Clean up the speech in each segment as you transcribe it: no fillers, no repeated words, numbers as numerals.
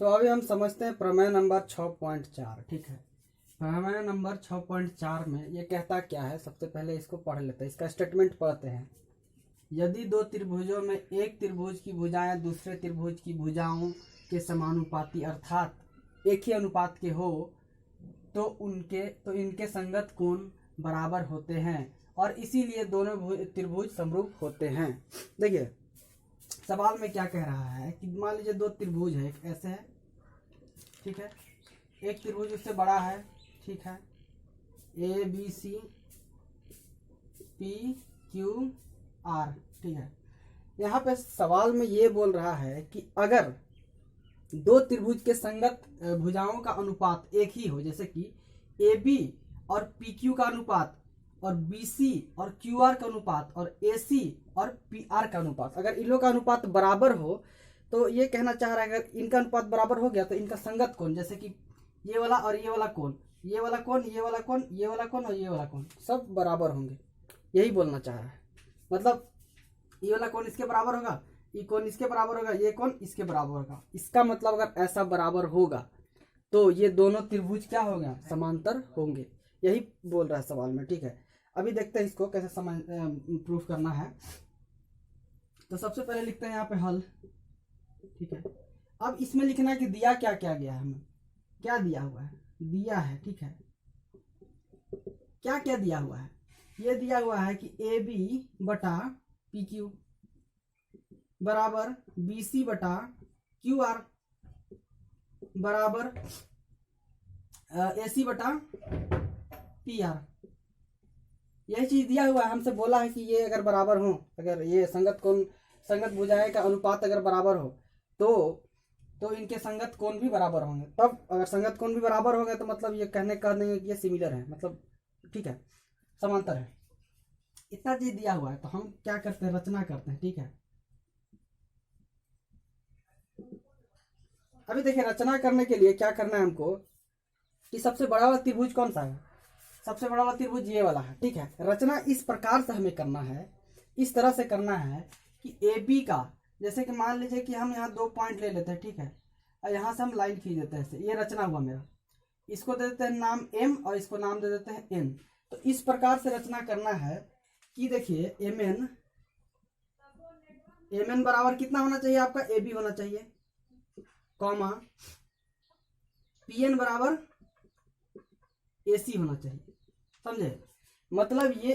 तो अभी हम समझते हैं प्रमेय नंबर 6.4। ठीक है, प्रमेय नंबर 6.4 में ये कहता क्या है, सबसे पहले इसको पढ़ लेते हैं, इसका स्टेटमेंट पढ़ते हैं। यदि दो त्रिभुजों में एक त्रिभुज की भुजाएं दूसरे त्रिभुज की भुजाओं के समानुपाती अर्थात एक ही अनुपात के हो तो इनके संगत कोण बराबर होते हैं और इसीलिए दोनों त्रिभुज समरूप होते हैं। देखिए सवाल में क्या कह रहा है कि मान लीजिए दो त्रिभुज है, एक ऐसे है, ठीक है, एक त्रिभुज उससे बड़ा है, ठीक है, A B C P Q R, ठीक है। यहाँ पे सवाल में ये बोल रहा है कि अगर दो त्रिभुज के संगत भुजाओं का अनुपात एक ही हो, जैसे कि ए बी और पी क्यू का अनुपात और बी सी और क्यू आर का अनुपात और ए सी और पी आर का अनुपात, अगर इन लोगों का अनुपात बराबर हो तो ये कहना चाह रहा है अगर इनका अनुपात बराबर हो गया तो इनका संगत कोण, जैसे कि ये वाला और ये वाला कोण, ये वाला कोण, ये वाला कोण, ये वाला कोण और ये वाला कोण सब बराबर होंगे, यही बोलना चाह रहा है। मतलब ये वाला कोण इसके बराबर होगा, ये कोण इसके बराबर होगा, ये कोण इसके बराबर होगा। इसका मतलब अगर ऐसा बराबर होगा तो ये दोनों त्रिभुज क्या हो गया, समांतर होंगे, यही बोल रहा है सवाल में। ठीक है, अभी देखते हैं इसको कैसे प्रूफ करना है। तो सबसे पहले लिखते हैं यहाँ पे हल। ठीक है, अब इसमें लिखना है कि दिया क्या क्या गया है, हमें क्या दिया हुआ है, दिया है, ठीक है, क्या क्या दिया हुआ है, ये दिया हुआ है कि ए बी बटा पी क्यू बराबर बी सी बटा क्यू आर बराबर ए सी बटा पी आर, यही चीज दिया हुआ है। हमसे बोला है कि ये अगर बराबर हो, अगर ये संगत भुजाएं का अनुपात अगर बराबर हो तो इनके संगत कोण भी बराबर होंगे। तब अगर संगत कोण भी बराबर होंगे तो मतलब ये कहने देंगे कि ये सिमिलर है, मतलब ठीक है, समांतर है। इतना चीज दिया हुआ है तो हम क्या करते हैं, रचना करते हैं। ठीक है, अभी देखिए रचना करने के लिए क्या करना है हमको कि सबसे बड़ा वाला त्रिभुज कौन सा है, सबसे बड़ा वाला त्रिभुज ये वाला है। ठीक है, रचना इस प्रकार से हमें करना है, इस तरह से करना है कि ए बी का, जैसे कि मान लीजिए कि हम यहाँ 2 पॉइंट ले लेते हैं, ठीक है, और यहाँ से हम लाइन खींच देते हैं, ये रचना हुआ मेरा, इसको दे देते हैं नाम एम और इसको नाम दे देते हैं एन। तो इस प्रकार से रचना करना है कि देखिए एम एन बराबर कितना होना चाहिए आपका, ए बी होना चाहिए, कॉमा पी एन बराबर ए सी होना चाहिए, समझे। मतलब ये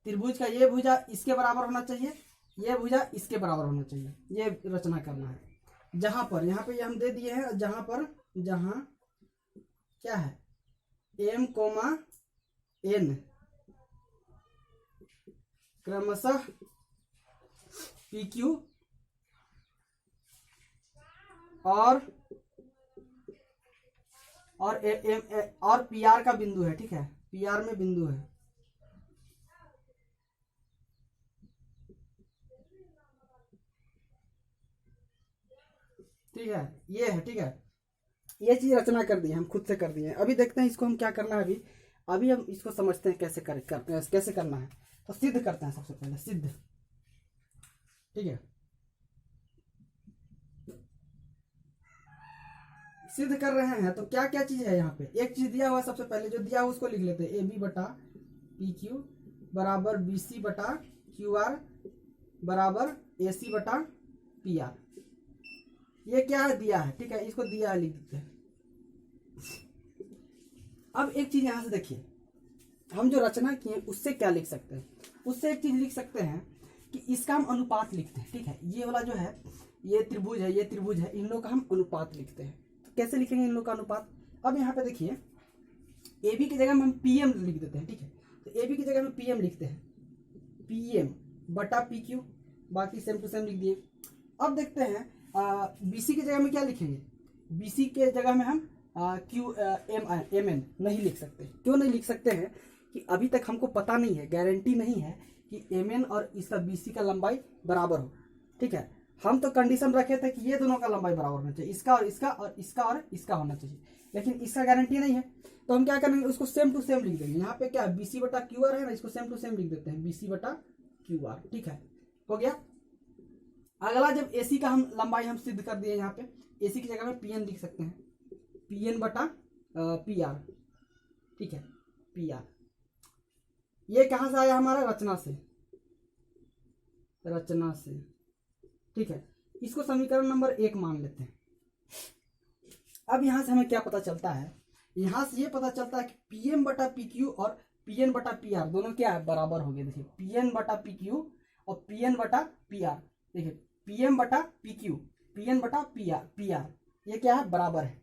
त्रिभुज का ये भुजा इसके बराबर होना चाहिए, ये भुजा इसके बराबर होना चाहिए, ये रचना करना है। जहां पर यहाँ पे ये हम दे दिए हैं, जहां क्या है एम कोमा एन क्रमशः पी क्यू और पी आर का बिंदु है। ठीक है, पी आर में बिंदु है, ठीक है, ये है। ठीक है, ये चीज रचना कर दी हम, खुद से कर दिए। अभी देखते हैं इसको हम क्या करना है। अभी हम इसको समझते हैं कैसे कैसे करना है। तो सिद्ध करते हैं, सबसे पहले सिद्ध। ठीक है, सिद्ध कर रहे हैं तो क्या क्या चीज है यहाँ पे, एक चीज दिया हुआ है, सबसे पहले जो दिया हुआ उसको लिख लेते हैं, ए बी बटा पी क्यू बराबर बी सी बटा क्यू आर बराबर ए सी बटा पी आर, ये क्या है, दिया है। ठीक है, इसको दिया है, लिख देते हैं। अब एक चीज यहां से देखिए, हम जो रचना किए उससे क्या लिख सकते हैं, उससे एक चीज लिख सकते हैं कि इसका हम अनुपात लिखते हैं। ठीक है, ये वाला जो है, ये त्रिभुज है, ये त्रिभुज है, इन लोग का हम अनुपात लिखते हैं। तो कैसे लिखेंगे इन लोग का अनुपात, अब यहाँ पे देखिए ए बी की जगह में हम पी एम लिख देते हैं। ठीक है, तो ए बी की जगह में पी एम लिखते हैं, पी एम बटा पी क्यू, बाकी सेम टू सेम लिख दिए। अब देखते हैं बी सी की जगह में क्या लिखेंगे, बी सी के जगह में हम क्यू एम एन नहीं लिख सकते। क्यों नहीं लिख सकते हैं कि अभी तक हमको पता नहीं है, गारंटी नहीं है कि एम एन और इसका बी सी का लंबाई बराबर हो। ठीक है, हम तो कंडीशन रखे थे कि ये दोनों का लंबाई बराबर होना चाहिए, इसका और इसका और इसका और इसका होना चाहिए, लेकिन इसका गारंटी नहीं है। तो हम क्या करेंगे, उसको सेम टू सेम लिख देंगे। यहाँ पे क्या बी सी बटा क्यू आर है ना, इसको सेम टू सेम लिख देते हैं, बी सी बटा क्यू आर। ठीक है, हो गया। अगला जब एसी का हम लंबाई हम सिद्ध कर दिए, यहाँ पे एसी की जगह में पीएन लिख सकते हैं, पीएन बटा पी आर, ठीक है, पी आर। ये कहाँ से आया हमारा, रचना से, रचना से, ठीक है। इसको समीकरण नंबर 1 मान लेते हैं। अब यहां से हमें क्या पता चलता है, यहां से ये पता चलता है कि पीएम बटा पी क्यू और पीएन बटा पी आर दोनों क्या है, बराबर हो गए। देखिए पीएन बटा पी क्यू और पीएन बटा पी आर, देखिए पीएम बटा पी क्यू, पीएन बटा पी आर, ये क्या है, बराबर है।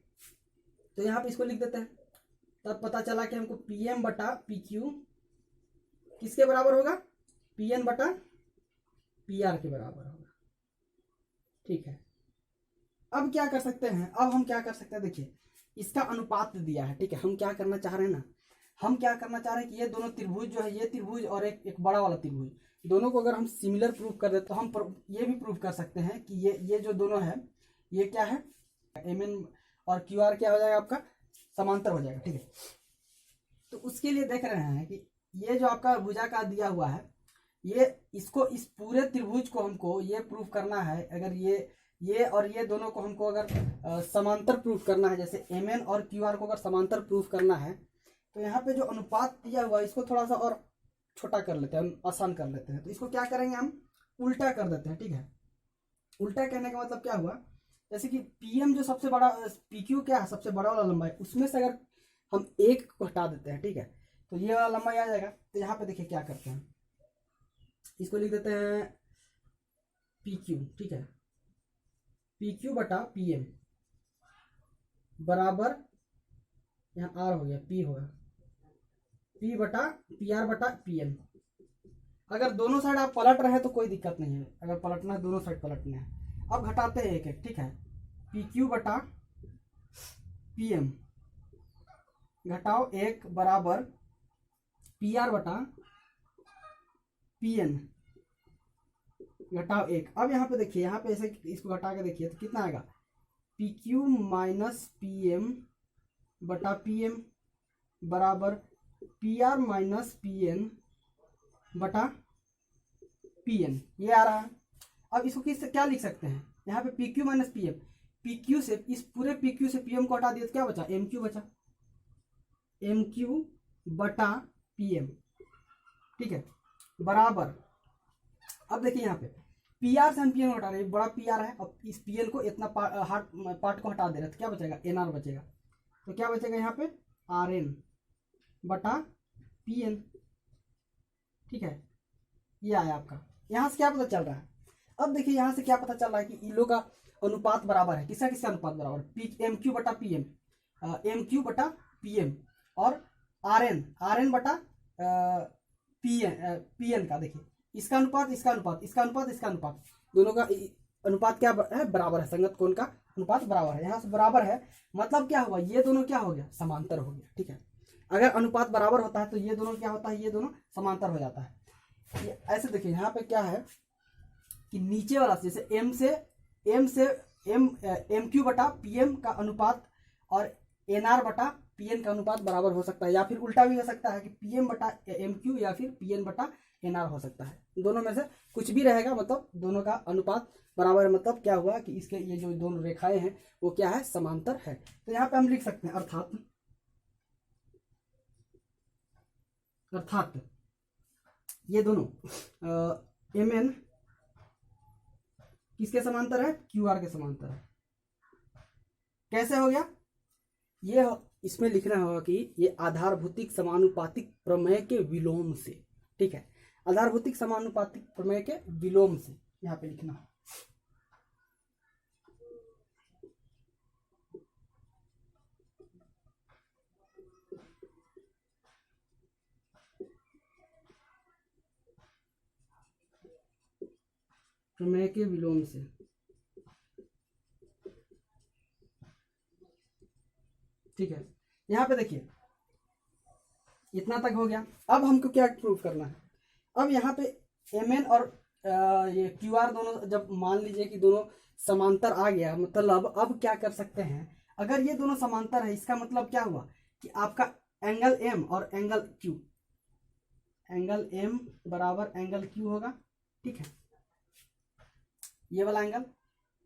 तो यहाँ पे इसको लिख देते हैं। तब पता चला कि हमको पीएम बटा पी क्यू किसके बराबर होगा, पीएन बटा पी आर के बराबर होगा, ठीक है। अब क्या कर सकते हैं, अब हम क्या कर सकते हैं, देखिए इसका अनुपात दिया है, ठीक है। हम क्या करना चाह रहे हैं ना, हम क्या करना चाह रहे हैं कि ये दोनों त्रिभुज जो है, ये त्रिभुज और एक बड़ा वाला त्रिभुज, दोनों को अगर हम सिमिलर प्रूव कर दे तो हम ये भी प्रूव कर सकते हैं कि ये जो दोनों है, ये क्या है, एम एन और क्यू आर क्या हो जाएगा, आपका समांतर हो जाएगा, ठीक है। तो उसके लिए देख रहे हैं कि ये जो आपका भुजाकार दिया हुआ है, ये इसको, इस पूरे त्रिभुज को हमको ये प्रूव करना है। अगर ये और ये दोनों को हमको अगर समांतर प्रूफ करना है, जैसे एम एन और क्यू आर को अगर समांतर प्रूफ करना है, तो यहाँ पे जो अनुपात दिया हुआ है इसको थोड़ा सा और छोटा कर लेते हैं, आसान कर लेते हैं। तो इसको क्या करेंगे, हम उल्टा कर देते हैं, ठीक है। उल्टा कहने का मतलब क्या हुआ, जैसे कि पीएम जो सबसे बड़ा, पीक्यू क्या है, सबसे बड़ा वाला लंबाई, उसमें से अगर हम एक को हटा देते हैं, ठीक है, तो ये वाला लंबाई आ जाएगा। तो यहाँ पे देखिए क्या करते हैं, इसको लिख देते हैं पी क्यू, ठीक है, पी क्यू बटा पी एम बराबर, यहाँ आर हो गया, पी होगा, पी बटा पी आर बटा पी एम। अगर दोनों साइड आप पलट रहे हैं तो कोई दिक्कत नहीं है, अगर पलटना है दोनों साइड पलटना है। अब घटाते हैं एक एक, ठीक है, पी क्यू बटा पी एम घटाओ 1 बराबर पी आर बटा पी एन घटाओ 1। अब यहाँ पे देखिए, यहाँ पे ऐसे इसको घटा के देखिए तो कितना आएगा, P Q minus P M बटा पी एम बराबर P R minus P N बटा पी एन, ये आ रहा है। अब इसको किस क्या लिख सकते हैं, यहाँ पे P Q minus P M, P Q से, इस पूरे पी क्यू से पी एम को हटा दिया तो क्या बचा, एम क्यू बचा, एम क्यू बटा पी एम, ठीक है, बराबर। अब देखिए यहाँ पे पी आर से हम पी एन हटा रहे हैं, बड़ा पी आर है, अब इस पी एन को इतना पार्ट को हटा दे रहे हैं तो क्या बचेगा, एन आर बचेगा। तो क्या बचेगा यहाँ पे, आर एन बटा पी एन, ठीक है, ये आया आपका। यहाँ से क्या पता चल रहा है, अब देखिए यहाँ से क्या पता चल रहा है कि इन लोगों का अनुपात बराबर है। किसका किसका अनुपात बराबर, पी एम क्यू बटा पी एम, एम क्यू बटा पी एम और आर एन बटा पी एन का, देखिए इसका अनुपात, इसका अनुपात, इसका अनुपात, इसका अनुपात, दोनों का अनुपात क्या है, बराबर है। संगत कोण का अनुपात बराबर है, यहाँ से बराबर है, मतलब क्या हुआ, ये दोनों क्या हो गया, समांतर हो गया, ठीक है। अगर अनुपात बराबर होता है तो ये दोनों क्या होता है, ये दोनों समांतर हो जाता है। ऐसे देखिए यहाँ पे क्या है कि नीचे वाला जैसे एम क्यू बटा पी एम का अनुपात और एन आर बटा पी एन का अनुपात बराबर हो सकता है, या फिर उल्टा भी हो सकता है कि पी एम बटा एम क्यू या फिर पी एन बटा एन आर हो सकता है। दोनों में से कुछ भी रहेगा, मतलब दोनों का अनुपात बराबर है। मतलब क्या हुआ कि इसके ये जो दोनों रेखाएं हैं वो क्या है, समांतर है। तो यहाँ पे हम लिख सकते हैं अर्थात ये दोनों एम एन किसके समांतर है, क्यू आर के समांतर है। कैसे हो गया ये इसमें लिखना होगा कि ये आधारभूतिक समानुपातिक प्रमेय के विलोम से, ठीक है, आधारभूतिक समानुपातिक प्रमेय के विलोम से यहाँ पे लिखना है। प्रमेय के विलोम से, ठीक है। यहाँ पे देखिए इतना तक हो गया। अब हमको क्या प्रूव करना है, अब यहाँ पे एम एन और ये क्यू आर दोनों जब मान लीजिए कि दोनों समांतर आ गया, मतलब अब क्या कर सकते हैं, अगर ये दोनों समांतर है इसका मतलब क्या हुआ कि आपका एंगल एम और एंगल क्यू, एंगल एम बराबर एंगल क्यू होगा, ठीक है। ये वाला एंगल,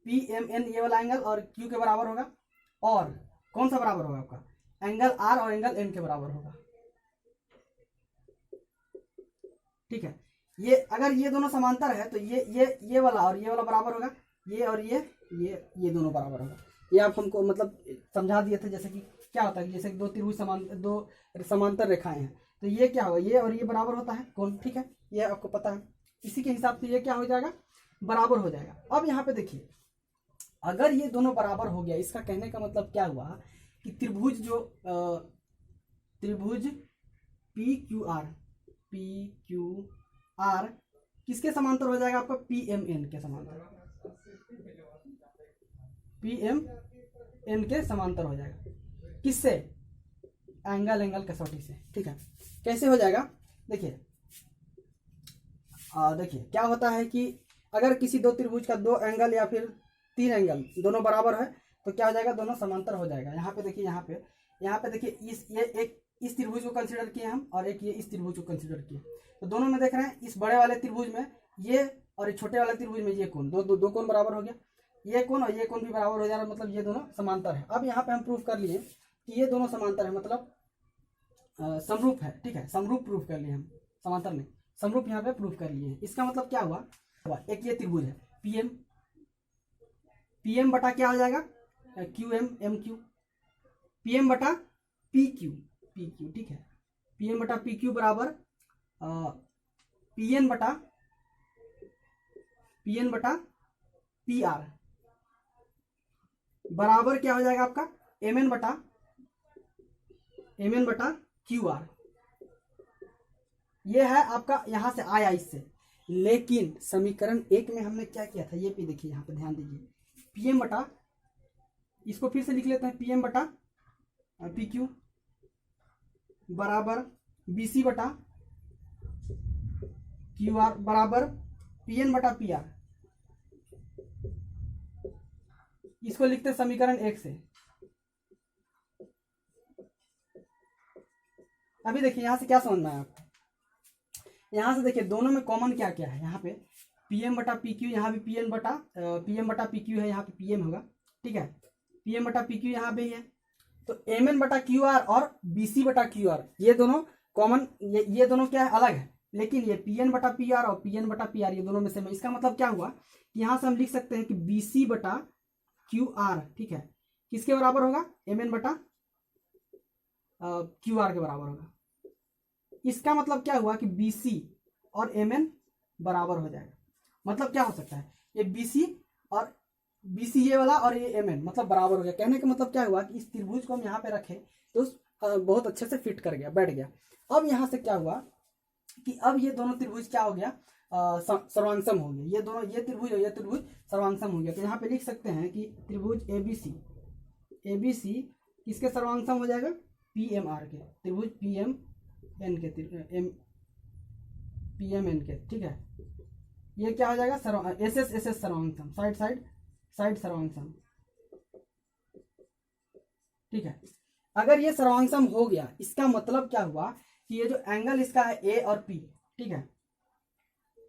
PMN ये वाला एंगल और Q के बराबर होगा, और कौन सा बराबर होगा आपका, एंगल R और एंगल N के बराबर होगा। ठीक है, ये अगर ये दोनों समांतर है तो ये वाला और ये वाला बराबर होगा, ये और ये दोनों बराबर होगा। ये आप हमको मतलब समझा दिए थे, जैसे कि क्या होता है, जैसे दो त्रिभुज दो समांतर रेखाएं हैं तो ये क्या होगा, ये और ये बराबर होता है कौन, ठीक है, ये आपको पता है। इसी के हिसाब से ये क्या हो जाएगा, बराबर हो जाएगा। अब यहाँ पे देखिए, अगर ये दोनों बराबर हो गया, इसका कहने का मतलब क्या हुआ कि त्रिभुज जो त्रिभुज PQR किसके समांतर हो जाएगा आपका, PMN के समांतर, PMN के समांतर हो जाएगा। किससे, एंगल कसौटी से। ठीक है, कैसे हो जाएगा, देखिए देखिए क्या होता है कि अगर किसी दो त्रिभुज का दो एंगल या फिर तीन एंगल दोनों बराबर है तो क्या हो जाएगा, दोनों समांतर हो जाएगा। यहाँ पे देखिए, यहाँ पे देखिए, इस त्रिभुज को कंसीडर किए हम और एक ये इस त्रिभुज को कंसीडर किए, तो दोनों में देख रहे हैं इस बड़े वाले त्रिभुज में ये और इस छोटे वाले त्रिभुज में ये कोण, दो कोण बराबर हो गया, ये कोण और ये कोण भी बराबर हो जा रहा है, मतलब ये दोनों समांतर है। अब यहाँ पे हम प्रूफ कर लिए कि ये दोनों समांतर है, मतलब समरूप है। ठीक है, समरूप प्रूफ कर लिए हम, समांतर नहीं, समरूप यहाँ पे प्रूफ कर लिए। इसका मतलब क्या हुआ, एक ये त्रिभुज है PM बटा क्या हो जाएगा, QMQ, PM बटा PQ, ठीक है, PM बटा PQ बराबर PN बटा PR बराबर क्या हो जाएगा आपका, MN बटा QR। ये है आपका, यहां से आया इससे। लेकिन समीकरण 1 में हमने क्या किया था, ये भी देखिए, यहाँ पे ध्यान दीजिए, PM बटा, इसको फिर से लिख लेते हैं, PM बटा PQ बराबर BC बटा QR बराबर PN बटा PR। इसको लिखते हैं समीकरण 1 से। अभी देखिए यहाँ से क्या समझना है आपको, यहाँ से देखिए दोनों में कॉमन क्या क्या है, यहाँ पे PM बटा PQ, यहाँ भी PM बटा PQ है, यहाँ पे PM होगा। ठीक है, PM बटा PQ यहाँ पे ही है, तो MN बटा QR और BC बटा QR ये दोनों कॉमन, ये दोनों क्या है, अलग है, लेकिन ये PN बटा PR और PN बटा PR ये दोनों में सेम है। इसका मतलब क्या हुआ, यहाँ से हम लिख सकते हैं कि BC बटा QR, ठीक है, किसके बराबर होगा, MN बटा QR के बराबर होगा। इसका मतलब क्या हुआ कि BC और MN बराबर हो जाएगा। मतलब क्या हो सकता है, ये BC ये वाला और ये MN मतलब बराबर हो गया। कहने का मतलब क्या हुआ कि इस त्रिभुज को हम यहाँ पे रखे तो बहुत अच्छे से फिट कर गया, बैठ गया। अब यहाँ से क्या हुआ कि अब ये दोनों त्रिभुज क्या हो गया, सर्वांगसम हो गया। ये त्रिभुज और ये त्रिभुज सर्वांगसम हो गया। तो यहाँ पे लिख सकते हैं कि त्रिभुज ABC किसके सर्वांगसम हो जाएगा, PMR के, त्रिभुज PMN के। ठीक है, ये क्या हो जाएगा, SS सर्वांगसम, साइड सर्वांगसम। ठीक है, अगर ये सर्वांगसम हो गया, इसका मतलब क्या हुआ कि ये जो एंगल इसका है A और P, ठीक है,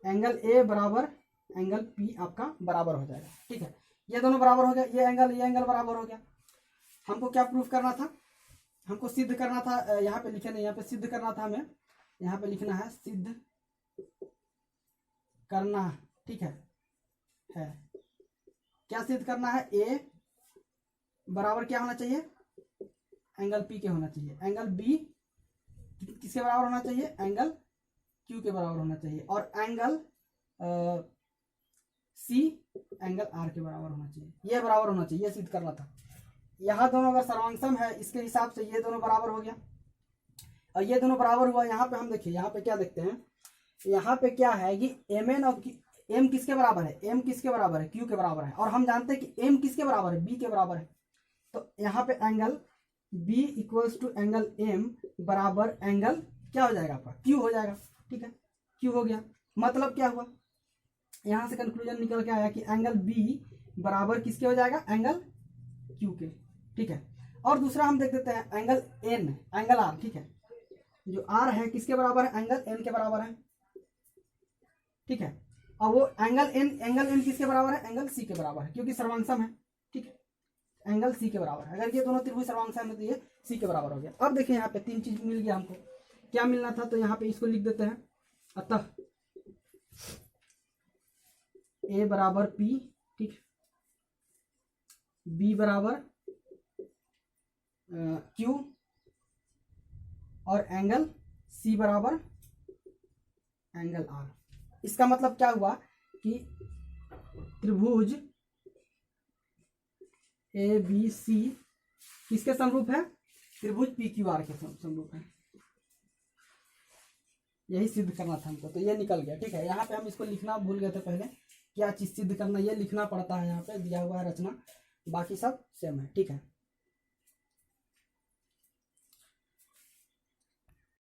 एंगल A बराबर एंगल P आपका बराबर हो जाएगा। ठीक है, ये दोनों बराबर हो गया, ये एंगल बराबर हो गया। हमको क्या प्रूफ करना था, हमको सिद्ध करना था, यहाँ पे लिखे नहीं, यहाँ पे सिद्ध करना था हमें, यहाँ पे लिखना है सिद्ध करना। ठीक है, क्या सिद्ध करना है, A बराबर क्या होना चाहिए, एंगल P के होना चाहिए, एंगल B किसके बराबर होना चाहिए, एंगल Q के बराबर होना चाहिए, और एंगल C एंगल R के बराबर होना चाहिए। ये बराबर होना चाहिए, ये सिद्ध करना था। यहाँ दोनों अगर सर्वांगसम है, इसके हिसाब से ये दोनों बराबर हो गया और ये दोनों बराबर हुआ। यहाँ पे हम देखिए, यहाँ पे क्या देखते हैं, यहाँ पे क्या है कि MN और M किसके बराबर है, M किसके बराबर है, Q के बराबर है, और हम जानते हैं कि M किसके बराबर है, B के बराबर है। तो यहाँ पे angle B equals to angle M बराबर एंगल क्या हो जाएगा आपका, Q हो जाएगा। ठीक है, Q हो गया। मतलब क्या हुआ, यहाँ से कंक्लूजन निकल के आया कि एंगल B बराबर किसके हो जाएगा, एंगल Q के। ठीक है, और दूसरा हम देख देते हैं एंगल N, एंगल R। ठीक है, जो R है किसके बराबर है, एंगल N के बराबर है। ठीक है, अब वो एंगल एन किसके बराबर है, एंगल सी के बराबर है, क्योंकि सर्वांशम है, ठीक है, एंगल सी के बराबर है। अगर ये दोनों त्रिभुज सर्वांशम है तो ये सी के बराबर हो गया। अब देखिए यहाँ पे तीन चीज मिल गया हमको, क्या मिलना था, तो यहाँ पे इसको लिख देते हैं, अतः ए बराबर पी, ठीक, बी बराबर क्यू, और एंगल सी बराबर एंगल आर। इसका मतलब क्या हुआ कि त्रिभुज ए बी सी किसके समरूप है, त्रिभुज पी क्यू आर के समरूप है। यही सिद्ध करना था हमको, तो ये निकल गया, ठीक है। यहाँ पे हम इसको लिखना भूल गए थे पहले, क्या चीज सिद्ध करना, ये लिखना पड़ता है, यहाँ पे दिया हुआ है रचना, बाकी सब सेम है, ठीक है।